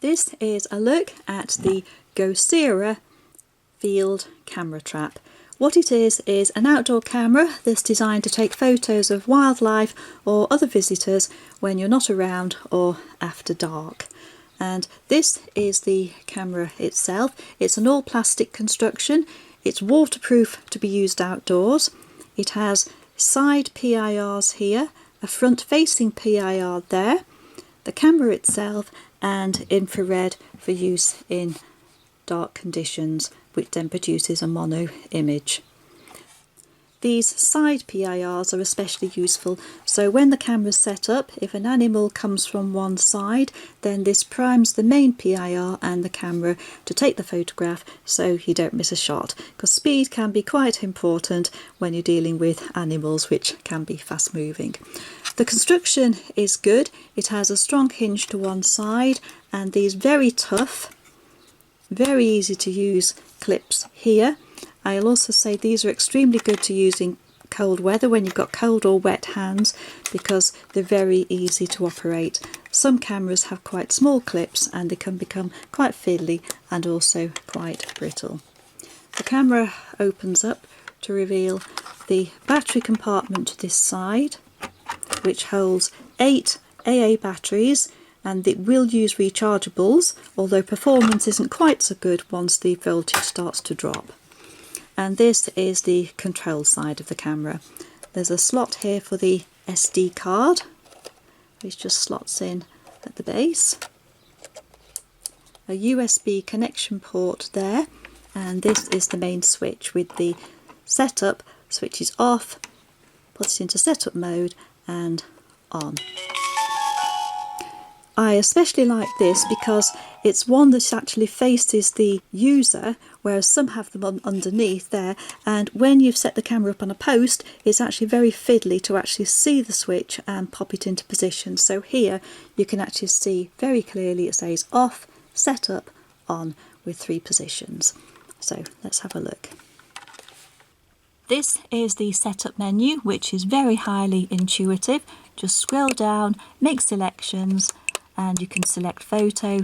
This is a look at the Gosira field camera trap. What it is an outdoor camera that's designed to take photos of wildlife or other visitors when you're not around or after dark. And this is the camera itself. It's an all plastic construction. It's waterproof to be used outdoors. It has side PIRs here, a front facing PIR there, the camera itself, and infrared for use in dark conditions, which then produces a mono image. These side PIRs are especially useful, so when the camera's set up, if an animal comes from one side, then this primes the main PIR and the camera to take the photograph so you don't miss a shot, because speed can be quite important when you're dealing with animals which can be fast moving. The construction is good. It has a strong hinge to one side and these very tough, very easy to use clips here. I'll also say these are extremely good to use in cold weather when you've got cold or wet hands, because they're very easy to operate. Some cameras have quite small clips and they can become quite fiddly and also quite brittle. The camera opens up to reveal the battery compartment to this side, which holds 8 AA batteries, and it will use rechargeables, although performance isn't quite so good once the voltage starts to drop. And this is the control side of the camera. There's a slot here for the SD card, which just slots in at the base. A USB connection port there, and this is the main switch with the setup. Switches off, puts it into setup mode and on. I especially like this because it's one that actually faces the user, whereas some have them underneath there, and when you've set the camera up on a post, it's actually very fiddly to actually see the switch and pop it into position. So here you can actually see very clearly it says off, set up, on, with 3 positions. So let's have a look. This is the setup menu, which is very highly intuitive. Just scroll down, make selections, and you can select photo,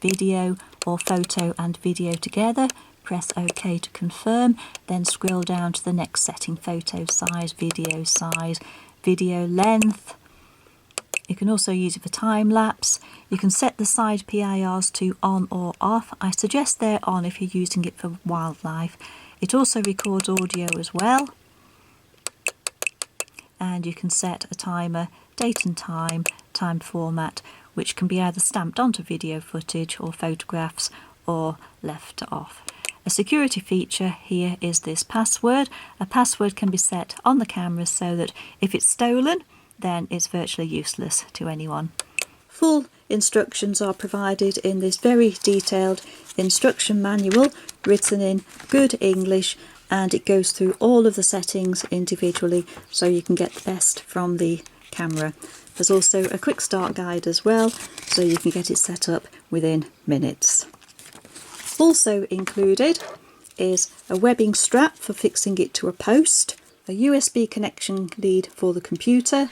video, or photo and video together. Press OK to confirm, then scroll down to the next setting: photo size, video length. You can also use it for time lapse. You can set the side PIRs to on or off. I suggest they're on if you're using it for wildlife. It also records audio as well, and you can set a timer, date and time, time format, which can be either stamped onto video footage or photographs or left off. A security feature here is this password. A password can be set on the camera so that if it's stolen, then it's virtually useless to anyone. Full instructions are provided in this very detailed instruction manual written in good English, and it goes through all of the settings individually so you can get the best from the camera. There's also a quick start guide as well, so you can get it set up within minutes. Also included is a webbing strap for fixing it to a post, a USB connection lead for the computer,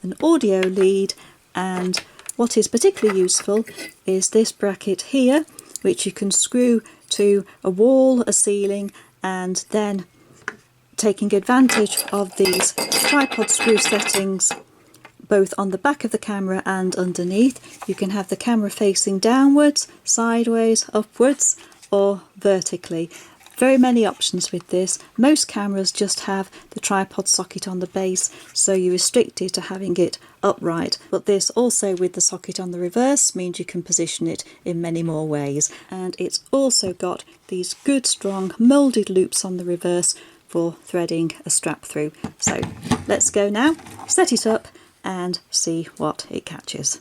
an audio lead, and what is particularly useful is this bracket here, which you can screw to a wall, a ceiling, and then, taking advantage of these tripod screw settings both on the back of the camera and underneath, you can have the camera facing downwards, sideways, upwards, or vertically. Very many options with this. Most cameras just have the tripod socket on the base, so you're restricted to having it upright, but this also with the socket on the reverse means you can position it in many more ways. And it's also got these good strong moulded loops on the reverse for threading a strap through. So let's go now, set it up and see what it catches.